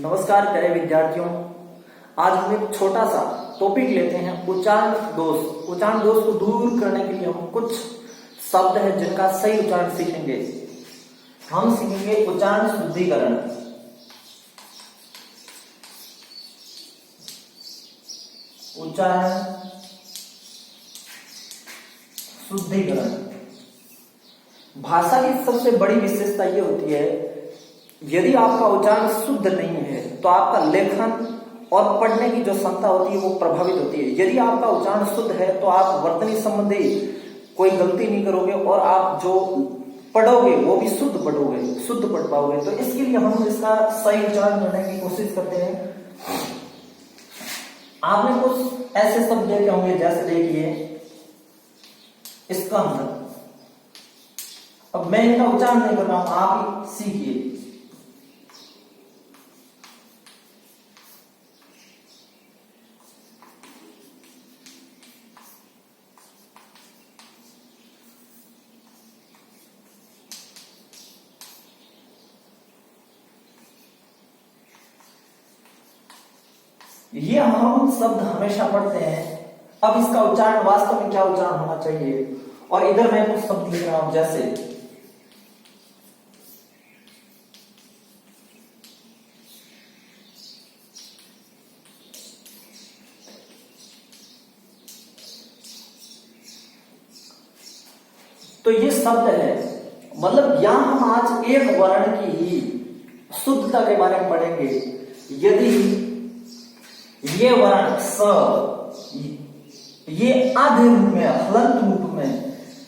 नमस्कार प्यारे विद्यार्थियों, आज हम एक छोटा सा टॉपिक लेते हैं उच्चारण दोष। उच्चारण दोष को दूर करने के लिए हम कुछ शब्द हैं जिनका सही उच्चारण सीखेंगे। हम सीखेंगे उच्चारण शुद्धिकरण। उच्चारण शुद्धिकरण भाषा की सबसे बड़ी विशेषता ये होती है, यदि आपका उच्चारण शुद्ध नहीं है तो आपका लेखन और पढ़ने की जो क्षमता होती है वो प्रभावित होती है। यदि आपका उच्चारण शुद्ध है तो आप वर्तनी संबंधी कोई गलती नहीं करोगे और आप जो पढ़ोगे वो भी शुद्ध पढ़ोगे, शुद्ध पढ़ पाओगे। तो इसके लिए हम इसका सही उच्चारण करने की कोशिश करते हैं। आपने कुछ ऐसे शब्द देखे होंगे, जैसे देखिए स्कंध। अब मैं इनका उच्चारण नहीं कर रहा हूं, आप ही सीखिए। ये हम शब्द हमेशा पढ़ते हैं। अब इसका उच्चारण वास्तव में क्या उच्चारण होना चाहिए, और इधर मैं कुछ शब्द लिख रहा हूं, जैसे तो ये शब्द है, मतलब यहां हम आज एक वर्ण की ही शुद्धता के बारे में पढ़ेंगे। यदि ये वर्ण स ये आधे रूप में, हलंत रूप में,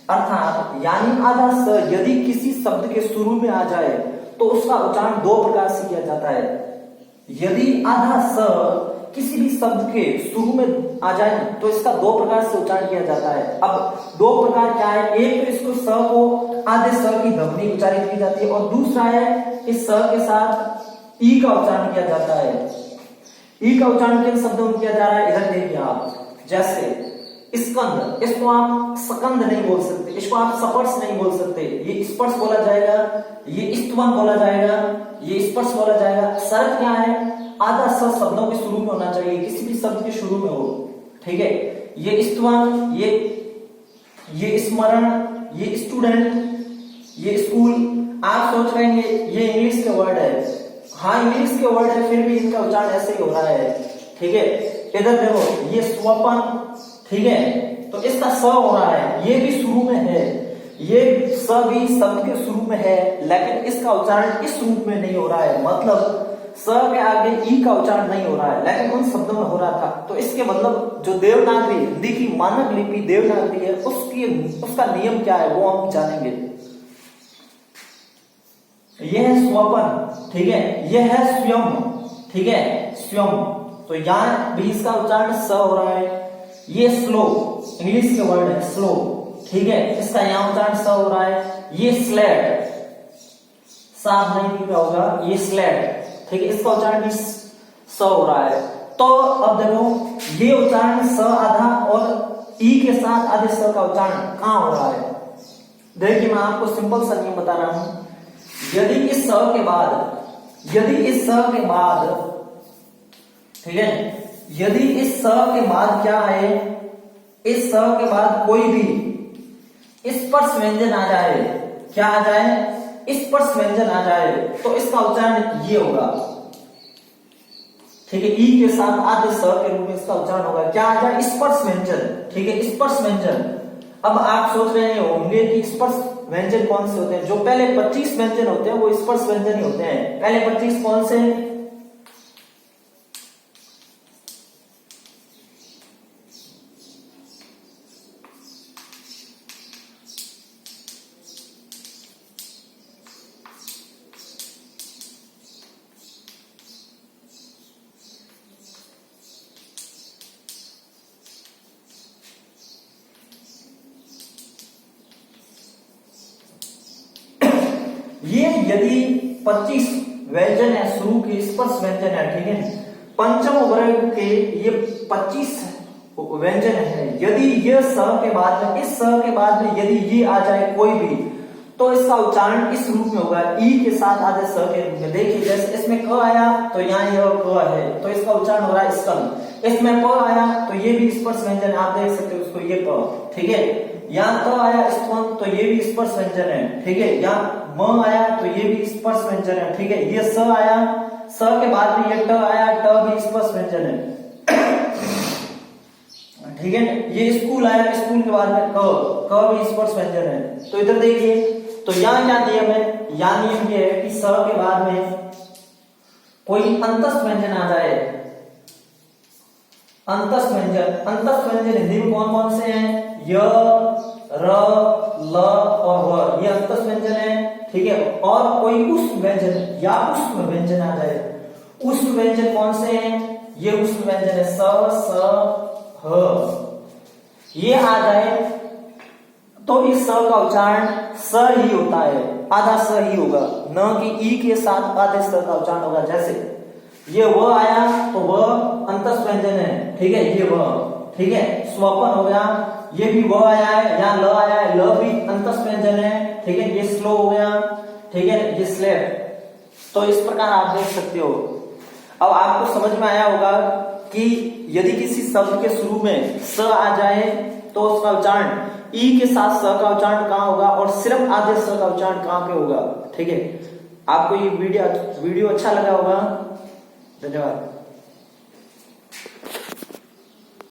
अर्थात यानी आधा स यदि किसी शब्द के शुरू में आ जाए तो उसका उच्चारण दो प्रकार से किया जाता है। यदि आधा स किसी भी शब्द के शुरू में आ जाए तो इसका दो प्रकार से उच्चारण किया जाता है। अब दो प्रकार क्या है, एक तो इसको स को आधे स की ध्वनि उच्चारित की जाती है, और दूसरा है इस स के साथ ई का उच्चारण किया जाता है। ई का उच्चारण किन शब्दों में किया जा रहा है, इधर देखिए आप, जैसे स्कंद, इसको आप सकंद नहीं बोल सकते, इसको आप स्पर्श नहीं बोल सकते, ये स्पर्श बोला जाएगा, ये स्तवन बोला जाएगा, ये स्पर्श बोला जाएगा। शर्त क्या है, आधा स शब्दों के शुरू में होना चाहिए, किसी भी शब्द के शुरू में हो, ठीक है। ये स्तवन, ये स्मरण, ये स्टूडेंट, ये स्कूल। आप सोच रहे हैं ये इंग्लिश के वर्ड है, हाँ इंग्लिश के वर्ड है, फिर भी इनका उच्चारण ऐसे ही हो रहा है, ठीक है। इधर देखो ये स्वपन, ठीक है, तो इसका स हो रहा है, ये भी शुरू में है, ये स भी शब्द के शुरू में है, लेकिन इसका उच्चारण इस रूप में नहीं हो रहा है, मतलब स के आगे ई का उच्चारण नहीं हो रहा है, लेकिन उन शब्दों में हो रहा था। तो इसके मतलब जो देवनागरी, हिंदी की मानक लिपि देवनागरी है, उसका नियम क्या है वो हम जानेंगे। यह है स्वपन, ठीक है, यह है स्वयं, ठीक है, स्वयं। तो यहां भी इसका उच्चारण स हो रहा है। ये स्लो, इंग्लिश के वर्ड है स्लो, ठीक है, इसका यहां उच्चारण स हो रहा है। ये स्लेट, साफ नहीं लिखा होगा, ये स्लेट, ठीक है, इसका उच्चारण भी स हो रहा है। तो अब देखो ये उच्चारण स आधा और ई के साथ आधे स का उच्चारण कहां हो रहा है। देखिए मैं आपको सिंपल सा नियम बता रहा हूं। यदि इस स के बाद, ठीक है, यदि इस स के बाद क्या है, इस स के बाद कोई भी स्पर्श व्यंजन आ जाए, क्या आ जाए, स्पर्श व्यंजन आ जाए, तो इसका उच्चारण ये होगा, ठीक है, ई के साथ आधे स के रूप में इसका उच्चारण होगा, क्या आ जाए, स्पर्श व्यंजन, ठीक है, स्पर्श व्यंजन। अब आप सोच रहे होंगे कि स्पर्श व्यंजन कौन से होते हैं, जो पहले 25 व्यंजन होते हैं वो स्पर्श व्यंजन ही होते हैं। पहले 25 कौन से, ये यदि 25 व्यंजन है, शुरू के स्पर्श व्यंजन है, ठीक है, पंचम वर्ग के ये 25 व्यंजन है। यदि ये स के बाद में, इस स के बाद में यदि ये आ जाए कोई भी, तो इसका उच्चारण इस रूप में होगा, ई के साथ आधे स के रूप में। देखिए जैसे इसमें क आया तो यहाँ यह क है, तो इसका उच्चारण हो रहा है स्कंद। इसमें प आया तो ये भी स्पर्श व्यंजन, आप देख सकते हो उसको, ये प, ठीक है। यहाँ त आया स्तवन तो ये भी स्पर्श व्यंजन है, ठीक है। यहाँ म आया तो ये भी स्पर्श व्यंजन है, ठीक है। ये स आया, स के बाद में ये ट आया, ट भी स्पर्श व्यंजन है, ठीक है। ये स्कूल आया, स्कूल के बाद में क भी स्पर्श व्यंजन है। तो इधर देखिए, तो यहाँ क्या नियम है, यहाँ नियम ये है कि स के बाद में कोई अंतस्थ व्यंजन आ जाए। अंतस्थ व्यंजन हिंदी में कौन कौन से हैं? य, र, ल और व, ये अंतस्थ व्यंजन है, ठीक है। और कोई उष्म व्यंजन या उष्म व्यंजन आ जाए। उष्म व्यंजन कौन से हैं? ये उष्म व्यंजन है, स, ह, ये आ जाए तो इस स का उच्चारण स ही होता है, आधा स ही होगा, न कि ई के साथ आधे स का उच्चारण होगा। जैसे ये व आया तो व अंतस्थ व्यंजन है, ठीक है, ये व, ठीक है। स्वपन हो गया, ये भी व आया है, यहाँ ल आया है, ल भी अंतस्थ व्यंजन है, ठीक है। ये स्लो हो गया, ठीक है, ये स्लेप। तो इस प्रकार आप देख सकते हो। अब आपको समझ में आया होगा कि यदि किसी शब्द के शुरू में स आ जाए तो उसका उच्चारण ई के साथ स का उच्चारण कहाँ होगा और सिर्फ आधे स का उच्चारण कहाँ पे होगा, ठीक है। आपको ये वीडियो अच्छा लगा होगा। धन्यवाद।